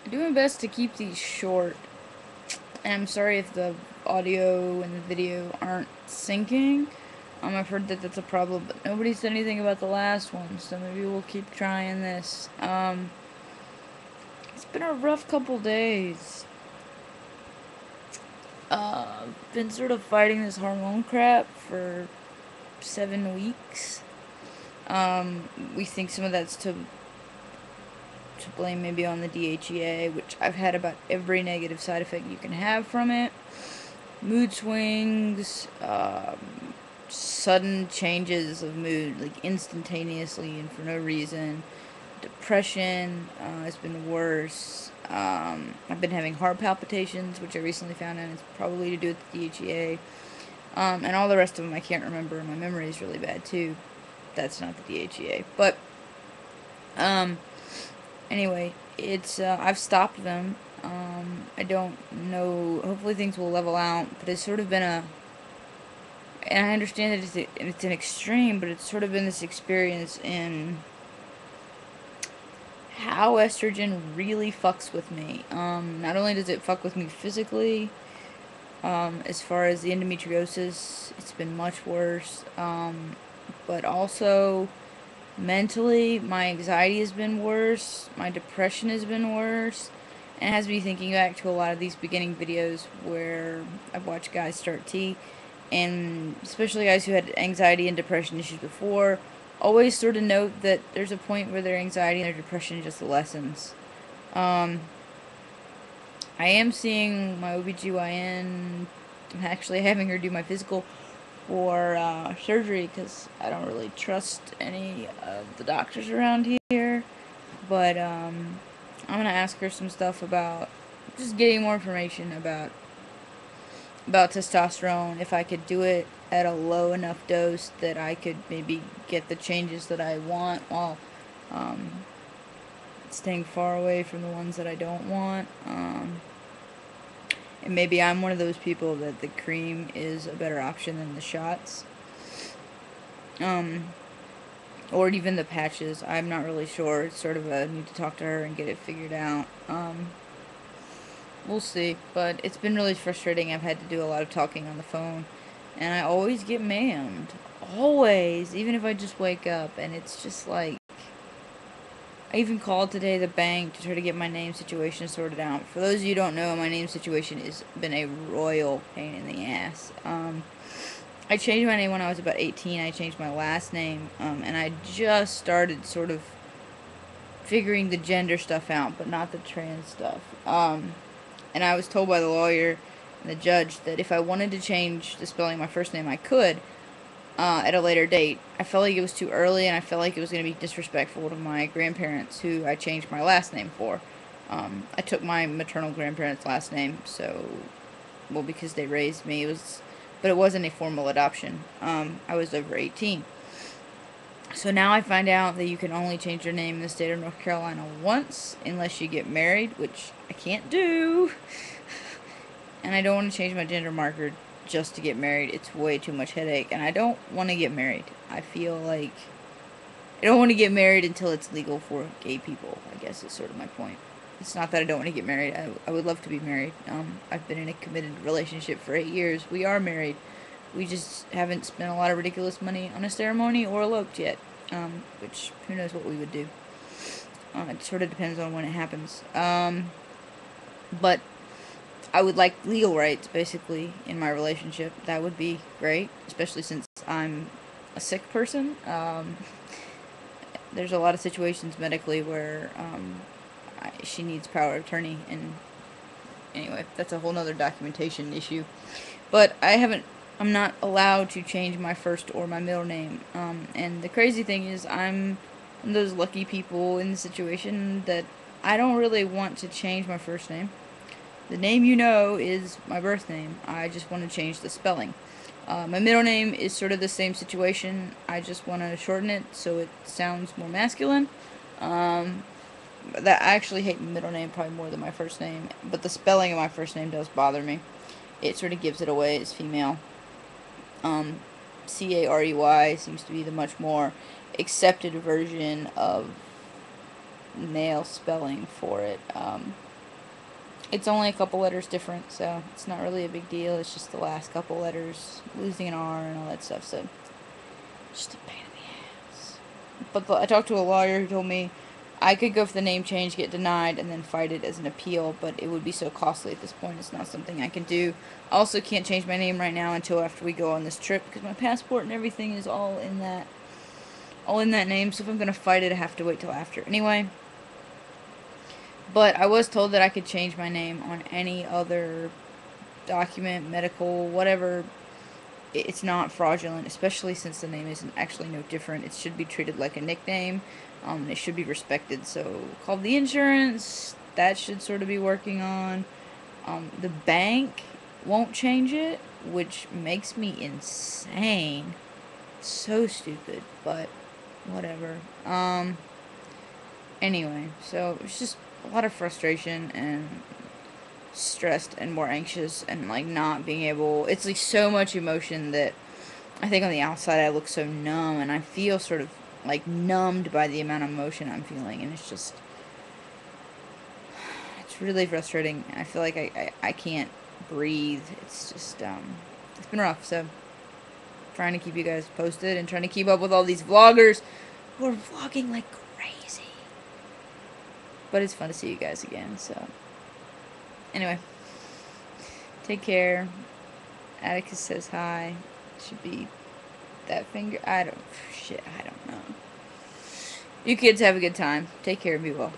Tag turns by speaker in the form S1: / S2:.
S1: I do my best to keep these short, and I'm sorry if the audio and the video aren't syncing. I've heard that that's a problem, but nobody said anything about the last one, so maybe we'll keep trying this. It's been a rough couple days. Been sort of fighting this hormone crap for 7 weeks. We think some of that's to blame maybe on the DHEA, which I've had about every negative side effect you can have from it. Mood swings, sudden changes of mood, like instantaneously and for no reason. Depression has been worse. I've been having heart palpitations, which I recently found out is probably to do with the DHEA. And all the rest of them I can't remember. My memory is really bad too. That's not the DHEA. But anyway, it's I've stopped them. I don't know. Hopefully things will level out. But it's sort of been a, and I understand that it's an extreme, but it's sort of been this experience in how estrogen really fucks with me. Not only does it fuck with me physically, as far as the endometriosis, it's been much worse. But also mentally, my anxiety has been worse. My depression has been worse. And it has me thinking back to a lot of these beginning videos where I've watched guys start T, and especially guys who had anxiety and depression issues before, always sort of note that there's a point where their anxiety and their depression just lessens. I am seeing my OBGYN. I'm actually having her do my physical for surgery because I don't really trust any of the doctors around here. But I'm going to ask her some stuff about just getting more information about testosterone, if I could do it at a low enough dose that I could maybe get the changes that I want while staying far away from the ones that I don't want. And maybe I'm one of those people that the cream is a better option than the shots. Or even the patches. I'm not really sure. It's sort of a need to talk to her and get it figured out. We'll see. But it's been really frustrating. I've had to do a lot of talking on the phone. And I always get ma'amed. Always. Even if I just wake up. And it's just like, I even called today the bank to try to get my name situation sorted out. For those of you who don't know, my name situation has been a royal pain in the ass. I changed my name when I was about 18. I changed my last name. And I just started sort of figuring the gender stuff out, but not the trans stuff. And I was told by the lawyer and the judge that if I wanted to change the spelling of my first name, I could. At a later date. I felt like it was too early, and I felt like it was going to be disrespectful to my grandparents, who I changed my last name for. I took my maternal grandparents' last name, so, well, because they raised me, but it wasn't a formal adoption. I was over 18. So now I find out that you can only change your name in the state of North Carolina once, unless you get married, which I can't do. And I don't want to change my gender marker just to get married. It's way too much headache, and I don't want to get married. I feel like I don't want to get married until it's legal for gay people, I guess is sort of my point. It's not that I don't want to get married. I would love to be married. I've been in a committed relationship for 8 years. We are married. We just haven't spent a lot of ridiculous money on a ceremony or eloped yet, which who knows what we would do. It sort of depends on when it happens. But I would like legal rights, basically, in my relationship. That would be great, especially since I'm a sick person. There's a lot of situations medically where she needs power of attorney, and anyway, that's a whole nother documentation issue. But I'm not allowed to change my first or my middle name. And the crazy thing is, I'm one of those lucky people in the situation that I don't really want to change my first name. The name you know is my birth name. I just want to change the spelling. My middle name is sort of the same situation. I just want to shorten it so it sounds more masculine. I actually hate my middle name probably more than my first name, but the spelling of my first name does bother me. It sort of gives it away as female. Carey seems to be the much more accepted version of male spelling for it. It's only a couple letters different, so it's not really a big deal. It's just the last couple letters, losing an R and all that stuff, so just a pain in the ass. But I talked to a lawyer who told me I could go for the name change, get denied, and then fight it as an appeal, but it would be so costly at this point. It's not something I can do. I also can't change my name right now until after we go on this trip, because my passport and everything is all in that name, so if I'm going to fight it, I have to wait till after. Anyway, but I was told that I could change my name on any other document, medical, whatever. It's not fraudulent, especially since the name isn't actually no different. It should be treated like a nickname. It should be respected. So call the insurance. That should sort of be working on. The bank won't change it, which makes me insane. So stupid, but whatever. Anyway, so it's just a lot of frustration and stressed and more anxious and like not being able. It's like so much emotion that I think on the outside I look so numb, and I feel sort of like numbed by the amount of emotion I'm feeling, and it's really frustrating. I feel like I can't breathe. It's just it's been rough. So trying to keep you guys posted and trying to keep up with all these vloggers who are vlogging like crazy. But it's fun to see you guys again. So anyway, take care. Atticus says hi. Should be that finger. I don't know. You kids have a good time. Take care and be well.